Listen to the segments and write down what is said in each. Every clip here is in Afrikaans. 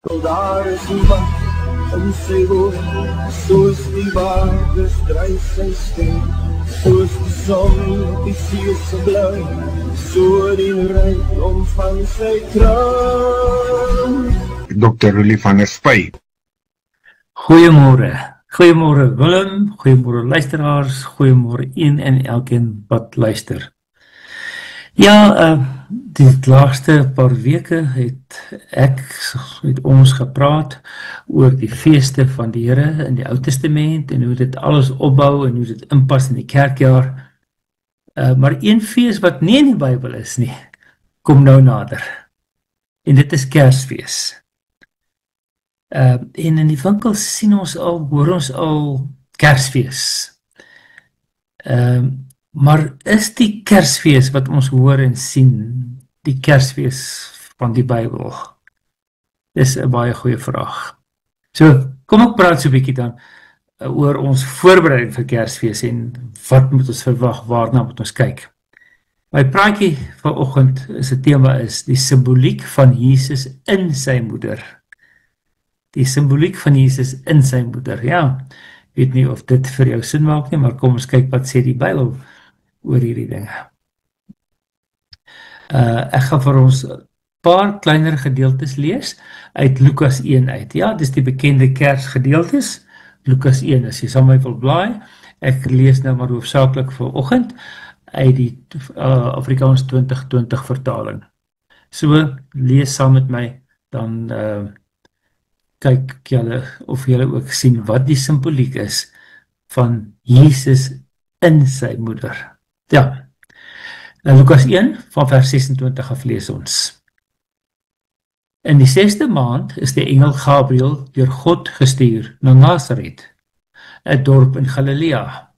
Daar is iemand in sy woord, soos die waters dryf sy stem, soos die son op die see se blou, so die rykdom van sy trou. Dr. Rulie van der Spy. Goeiemôre. Goeiemôre Willem, goeiemôre luisteraars, goeiemôre een en elkeen wat luister. Ja, die laaste paar weke het ons gepraat oor die feeste van die Here in die Ou Testament en hoe dit alles opbou en hoe dit inpas in die kerkjaar. Maar een fees wat nie in die Bybel is nie, kom nou nader. En dit is Kersfees. En in die winkel hoor ons al Kersfees. Maar is die Kersfees wat ons hoor en sien, die Kersfees van die Bybel? Dis 'n baie goeie vraag. So, kom ek praat so 'n bietjie dan oor ons voorbereiding vir Kersfees en wat moet ons verwag, waarna moet ons kyk. My praatjie vanoggend se tema is die simboliek van Jesus in sy moeder. Die simboliek van Jesus in sy moeder. Ja, weet nie of dit vir jou sin maak nie, maar kom ons kyk wat sê die Bybel oor hierdie dinge. Ek gaan vir ons 'n paar kleiner gedeeltes lees uit Lukas 1 uit. Ja, dis die bekende Kersgedeeltes. Lukas 1, as jy saam met my wil blaai. Ek lees nou maar hoofsaaklik vanoggend uit die Afrikaans 2020 vertaling. So, lees saam met my, dan kyk julle of julle ook sien wat die simboliek is van Jesus in sy moeder. Ja, Lukas 1 van vers 26 af lees ons. In die 6de maand is die engel Gabriël deur God gestuur na Nasaret, 'n dorp in Galilea,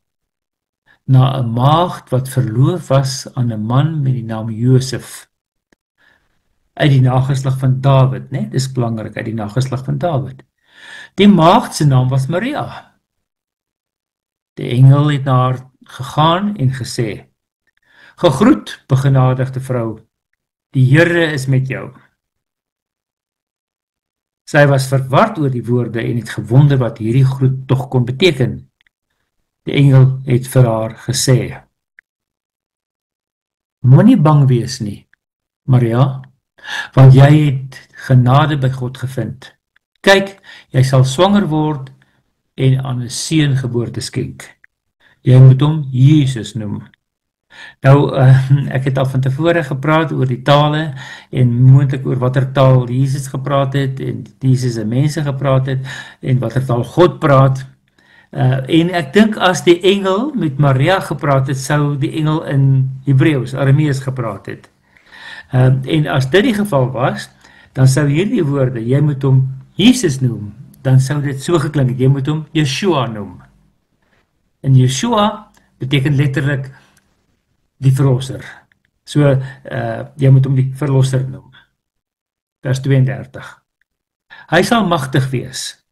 na 'n maagd wat verloof was aan 'n man met die naam Josef, uit die nageslag van Dawid, né? Dis belangrik, uit die nageslag van Dawid. Die maagd se naam was Maria. Die engel het na haar gegaan en gesê: "Gegroet, begenadigde vrou, die Here is met jou." Sy was verward oor die woorde en het gewonder wat hierdie groet tog kon beteken. Die engel het vir haar gesê: "Moenie bang wees nie, Maria, want jy het genade by God gevind. Kyk, jy sal swanger word en aan 'n seun geboorte skenk. Jy moet hom Jesus noem." Nou, ek het al van tevore gepraat oor die tale en moontlik oor watter taal Jesus gepraat het en Jesus en mense gepraat het en watter taal God praat. En ek dink as die engel met Maria gepraat het, sou die engel in Hebreëus, Aramees gepraat het. En as dit die geval was, dan sou hierdie woorde, jy moet hom Jesus noem, dan sou dit so geklink het, jy moet hom Yeshua noem. En Yeshua beteken letterlik die verlosser. So, jy moet hom die verlosser noem. Vers 32. Hy sal magtig wees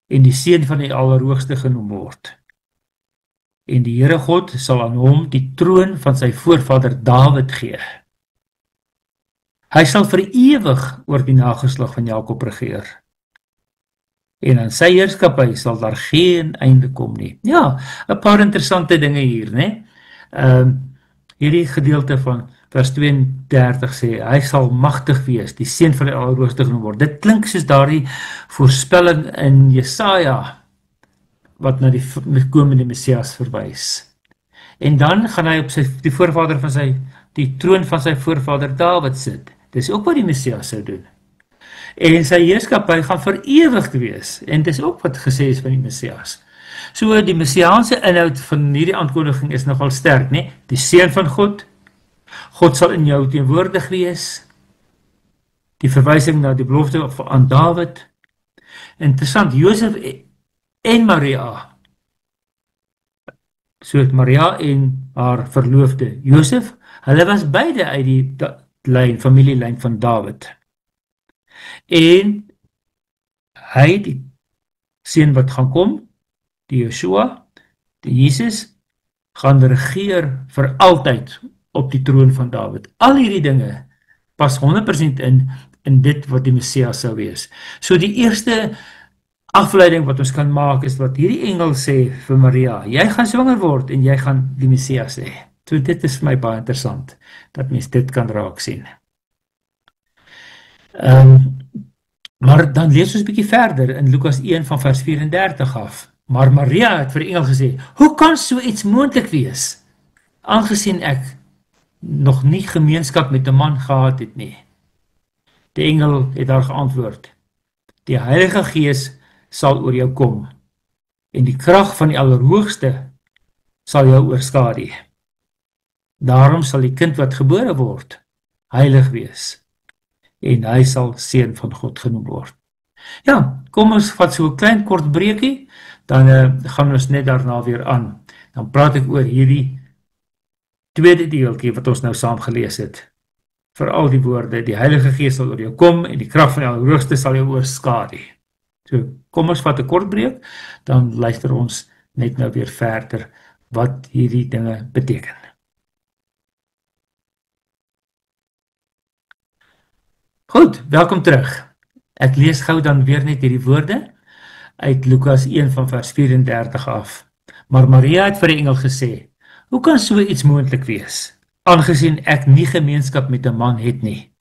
en die seun van die Allerhoogste genoem word. En die Here God sal aan hom die troon van sy voorvader Dawid gee. Hy sal vir ewig oor die nageslag van Jakob regeer. En aan sy heerskappy sal daar geen einde kom nie. Ja, 'n paar interessante dinge hier, né? Hierdie gedeelte van vers 32 sê, hy sal magtig wees, die seun van die Allerhoogste genoem word. Dit klink soos daardie voorspelling in Jesaja, wat na die komende Messias verwys. En dan gaan hy op die troon van sy voorvader Dawid sit. Dis ook wat die Messias sou doen. En sy heerskappy gaan vir ewig wees, en dis ook wat gesê is van die Messias. So die messiaanse inhoud van hierdie aankondiging is nogal sterk, né? Die seun van God, God sal in jou teenwoordig wees, die verwysing na die belofte aan Dawid. Interessant, Josef en Maria, so Maria en haar verloofde Josef, hulle was beide uit die familielyn van Dawid. En hy, die seun wat gaan kom, die Yeshua, die Jesus, gaan regeer vir altyd op die troon van Dawid. Al hierdie dinge pas 100% in in dit wat die Messias sou wees. So die eerste afleiding wat ons kan maak is wat hierdie engel sê vir Maria, jy gaan swanger word en jy gaan die Messias hê. So dit is vir my baie interessant, dat mens dit kan raak sien. Maar dan lees ons 'n bietjie verder in Lukas 1 van vers 34 af. Maar Maria het vir die engel gesê, hoe kan so iets moontlik wees, aangesien ek nog nie gemeenskap met 'n man gehad het nie. Die engel het haar geantwoord, die Heilige Gees sal oor jou kom, en die krag van die Allerhoogste sal jou oorskadu. Daarom sal die kind wat gebore word, heilig wees, en hy sal seun van God genoem word. Ja, kom ons vat so 'n klein kort breekie, dan gaan ons net daarna weer aan. Dan praat ek oor hierdie tweede deeltjie wat ons nou saam gelees het. Vir al die woorde, die Heilige Gees sal oor jou kom en die krag van die Allerhoogste sal jou oorskadu. So, kom ons vat 'n kort breek, dan luister ons net nou weer verder wat hierdie dinge beteken. Goed, welkom terug. Ek lees gou dan weer net hierdie woorde uit Lukas 1 van vers 34 af. Maar Maria het vir die engel gesê, hoe kan so iets moontlik wees, aangesien ek nie gemeenskap met 'n man het nie?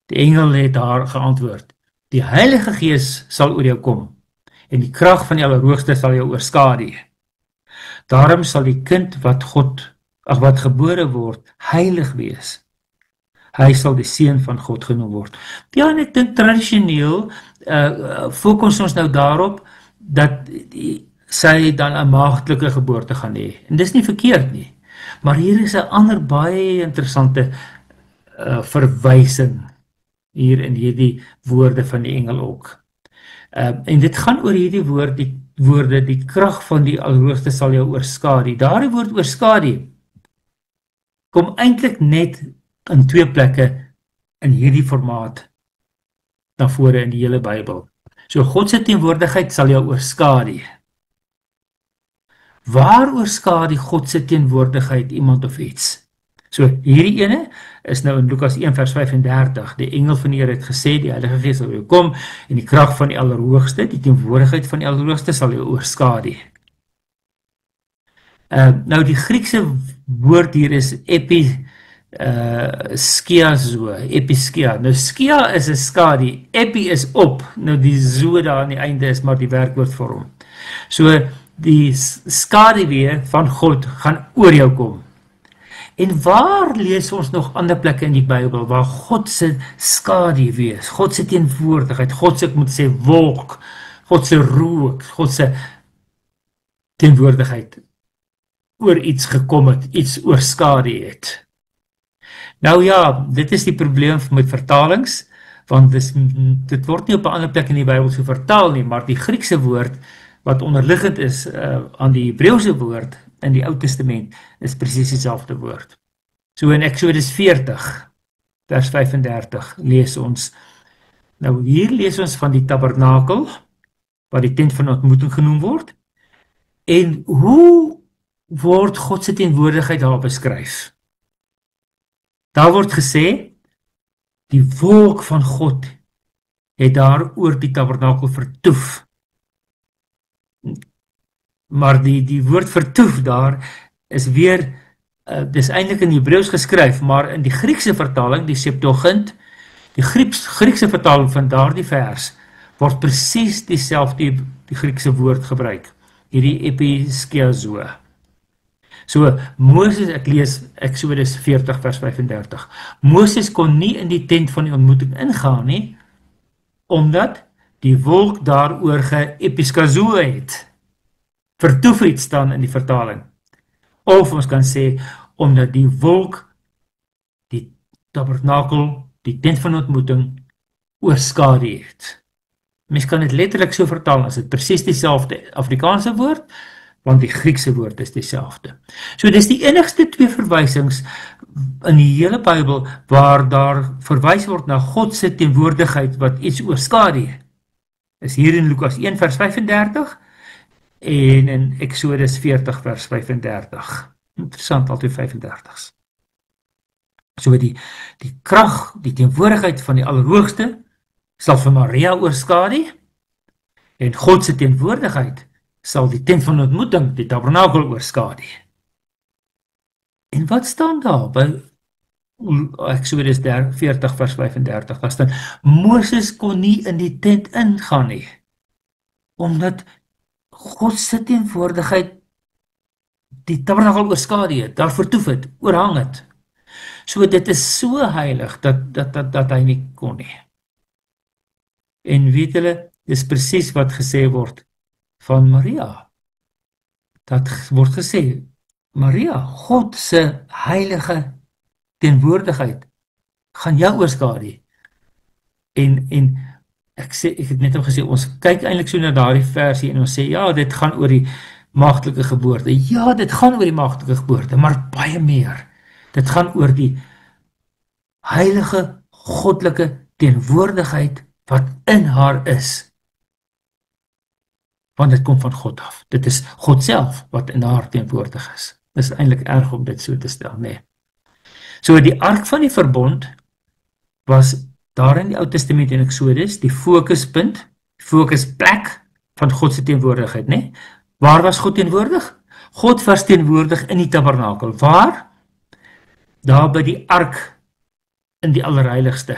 Die engel het haar geantwoord, die Heilige Gees sal oor jou kom, en die krag van die Allerhoogste sal jou oorskadu. Daarom sal die kind wat gebore word, heilig wees. Hy sal die seun van God genoem word. Ja, en ek dink tradisioneel fokus ons nou daarop dat sy dan 'n maagdelike geboorte gaan hê. En dis nie verkeerd nie. Maar hier is 'n ander baie interessante verwysing hier in hierdie woorde van die engel ook. En dit gaan oor hierdie woorde, die krag van die Allerhoogste sal jou oorskadu. Daardie woord oorskadu kom eintlik net in twee plekke in hierdie formaat na vore in die hele Bybel. So God se teenwoordigheid sal jou oorskadu. Waar oorskadu God se teenwoordigheid iemand of iets? So hierdie ene is nou in Lukas 1 vers 35. Die engel van die Here het gesê, die Heilige Gees sal oor jou kom en die krag van die Allerhoogste, die teenwoordigheid van die Allerhoogste sal jou oorskadu. Nou die Griekse woord hier is episkia. Nou skia is 'n skadu, epi is op. Nou die zo daar aan die einde is maar die werkwoordvorm. So die skaduwee van God gaan oor jou kom. En waar lees ons nog ander plekke in die Bybel waar God se skaduwee is, God se teenwoordigheid, God se, ek moet sê, wolk, God se rook, God se teenwoordigheid oor iets gekom het, iets oorskadu het. Nou ja, dit is die probleem met vertalings, want dit word nie op 'n ander plek in die Bybel so vertaal nie, maar die Griekse woord wat onderliggend is aan die Hebreëse woord in die Ou Testament is presies dieselfde woord. So in Eksodus 40 vers 35 lees ons, nou hier lees ons van die tabernakel wat die tent van ontmoeting genoem word, en hoe word God se teenwoordigheid daar beskryf? Daar word gesê, die wolk van God het daar oor die tabernakel vertoef. Maar die woord vertoef daar is weer, dis eintlik in Hebreëus geskryf, maar in die Griekse vertaling, die Septuagint, die Griekse vertaling van daardie vers, word presies dieselfde die Griekse woord gebruik, hierdie episkiazo. So, Moses, ek lees Eksodus 40 vers 35, Moses kon nie in die tent van die ontmoeting ingaan nie, omdat die wolk daaroor geëpiskazo het. Vertoef het staan in die vertaling. Of ons kan sê, omdat die wolk, die tabernakel, die tent van ontmoeting, oorskadu het. Mens kan dit letterlik so vertaal, as dit presies dieselfde Afrikaanse woord, want die Griekse woord is dieselfde. So dis die enigste twee verwysings in die hele Bybel, waar daar verwys word na God se teenwoordigheid wat iets oorskadu, is hier in Lukas 1 vers 35, en in Eksodus 40 vers 35. Interessant, altyd 35's. So die krag, die teenwoordigheid van die Allerhoogste sal vir Maria oorskadu en God se teenwoordigheid sal die tent van ontmoeting, die tabernakel oorskadu. En wat staan daar by Eksodus 40 vers 35, daar staan, Moses kon nie in die tent ingaan nie, omdat God se teenwoordigheid die tabernakel oorskadu het, daar vertoef het, oorhang het. So dit is so heilig, dat hy nie kon nie. En weet julle, dis presies wat gesê word van Maria. Dat word gesê, Maria, God se heilige teenwoordigheid gaan jou oorskadu. En ek het net al gesê, ons kyk eintlik so na daardie versie en ons sê, ja, dit gaan oor die maagdelike geboorte. Ja, dit gaan oor die maagdelike geboorte, maar baie meer. Dit gaan oor die heilige, goddelike teenwoordigheid wat in haar is. Want dit kom van God af. Dit is God self wat in haar teenwoordig is. Dit is eintlik erg om dit so te stel, nee. So die ark van die verbond was daar in die Ou Testament en Eksodus die fokuspunt, fokusplek van God se teenwoordigheid, nee. Waar was God teenwoordig? God was teenwoordig in die tabernakel. Waar? Daar by die ark in die allerheiligste.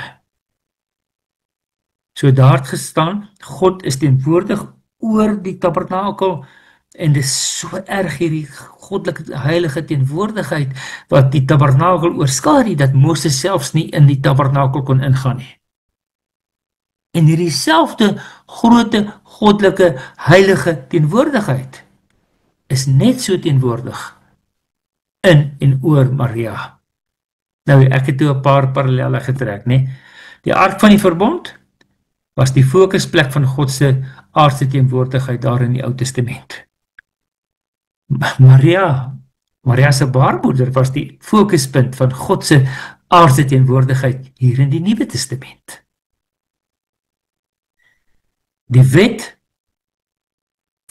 So daar het gestaan, God is teenwoordig oor die tabernakel, en dit is so erg hierdie goddelike heilige teenwoordigheid, wat die tabernakel oorskadu, dat Moses selfs nie in die tabernakel kon ingaan nie. En hierdie selfde grote goddelike heilige teenwoordigheid is net so teenwoordig in en oor Maria. Nou, ek het toe 'n paar parallelle getrek, nee. Die ark van die verbond was die fokusplek van God se aardse teenwoordigheid daar in die Ou Testament. Maria se baarmoeder was die fokuspunt van God se aardse teenwoordigheid hier in die Nuwe Testament. Die wet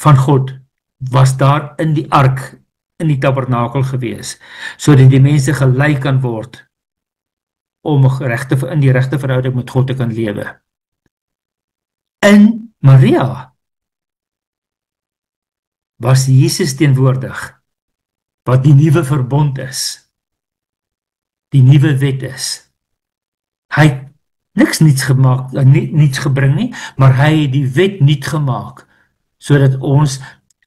van God was daar in die ark, in die tabernakel gewees, sodat die mense gelei kan word om in die regte verhouding met God te kan lewe. In Maria was Jesus teenwoordig, wat die nuwe verbond is, die nuwe wet is. Hy het niks niets gemaak, niets gebring nie, maar hy het die wet nuut gemaak, sodat ons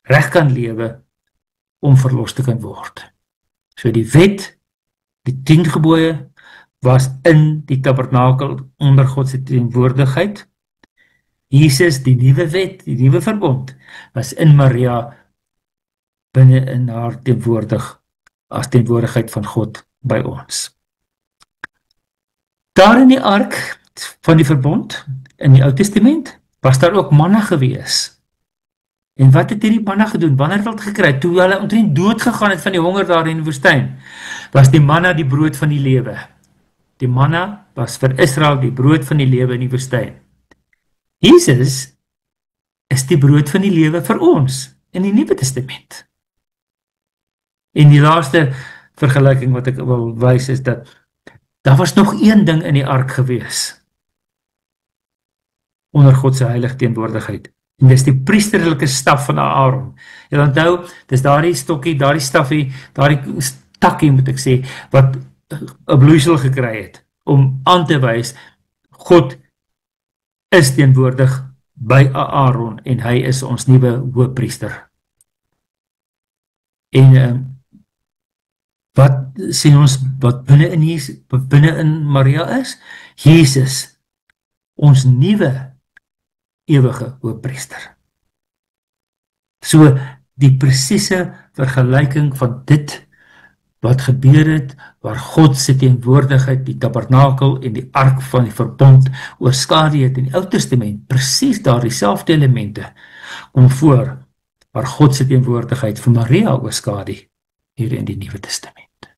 reg kan lewe om verlos te kan word. So die wet, die 10 gebooie, was in die tabernakel onder God se teenwoordigheid. Jesus, die nuwe wet, die nuwe verbond, was in Maria binne in haar teenwoordig, as teenwoordigheid van God by ons. Daar in die ark van die verbond, in die Ou Testament, was daar ook manna gewees. En wat het hierdie manna gedoen? Wanneer het hulle gekry? Toe hulle omtrent dood gegaan het van die honger daar in die woestyn, was die manna die brood van die lewe. Die manna was vir Israel die brood van die lewe in die woestyn. Jesus is die brood van die lewe vir ons in die Nuwe Testament. En die laaste vergelyking wat ek wil wys is dat daar was nog een ding in die ark gewees onder God se heilige teenwoordigheid. En dis die priesterlike staf van Aaron. Jy onthou, dis daardie stokkie, daardie stafie, daardie stakkie moet ek sê, wat 'n bloeisel gekry het, om aan te wys, God is teenwoordig by Aaron, en hy is ons nuwe hoëpriester. En wat sien ons, wat binne in Maria is? Jesus, ons nuwe ewige hoëpriester. So die presiese vergelyking van dit wat gebeur het, waar God se teenwoordigheid, die tabernakel en die ark van die verbond oorskadu het in die Ou Testament, presies daar dieselfde elemente kom voor, waar God se teenwoordigheid vir Maria oorskadu hier in die Nuwe Testament.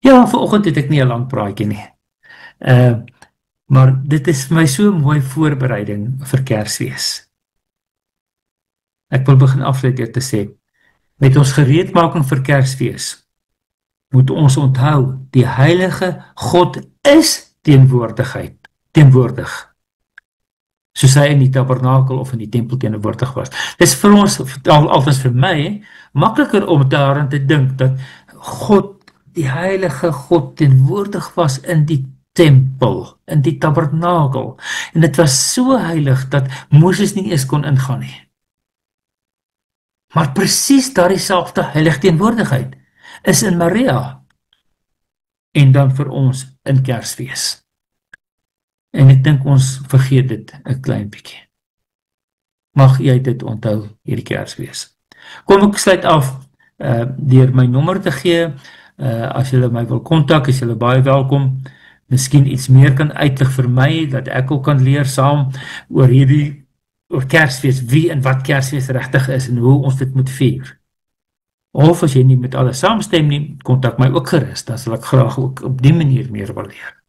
Ja, vanoggend het ek nie 'n lang praatjie nie. Maar dit is vir my so mooi voorbereiding vir Kersfees. Ek wil begin afsluit deur te sê, met ons gereedmaking vir Kersfees, moet ons onthou, die heilige God is teenwoordig. Soos hy in die tabernakel of in die tempel teenwoordig was. Dis vir ons, althans vir my, makliker om daaraan te dink dat God, die heilige God teenwoordig was in die tempel, in die tabernakel. En dit was so heilig dat Moses nie eens kon ingaan nie. Maar presies daardie selfde heilige teenwoordigheid is in Maria en dan vir ons in Kersfees. En ek dink ons vergeet dit 'n klein bietjie. Mag jy dit onthou hierdie Kersfees. Kom ek sluit af deur my nommer te gee. As julle my wil kontak, is julle baie welkom. Miskien iets meer kan uitlig vir my, dat ek ook kan leer saam oor Kersfees, wie en wat Kersfees regtig is en hoe ons dit moet vier. Of as jy nie met alles saamstem nie, kontak my ook gerus, dan sal ek graag ook op die manier meer wil leer.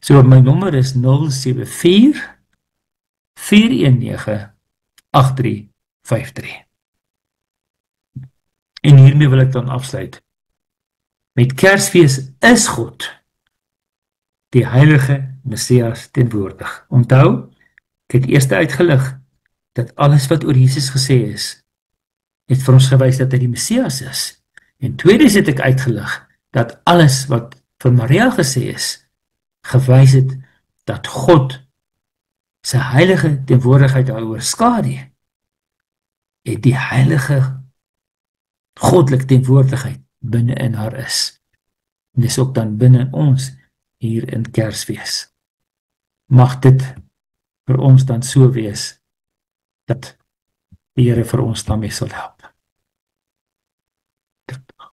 So my nommer is 074 419 8353. En hiermee wil ek dan afsluit. Met Kersfees is God, die heilige Messias teenwoordig. Onthou, ek het eers uitgelig dat alles wat oor Jesus gesê is, het vir ons gewys dat hy die Messias is. En tweedens het ek uitgelig dat alles wat vir Maria gesê is, gewys het dat God sy heilige teenwoordigheid daaroor skadu, het die heilige goddelike teenwoordigheid binne in haar is. En dis ook dan binne in ons hier in Kersfees. Mag dit vir ons dan so wees dat die Here vir ons daarmee sal help.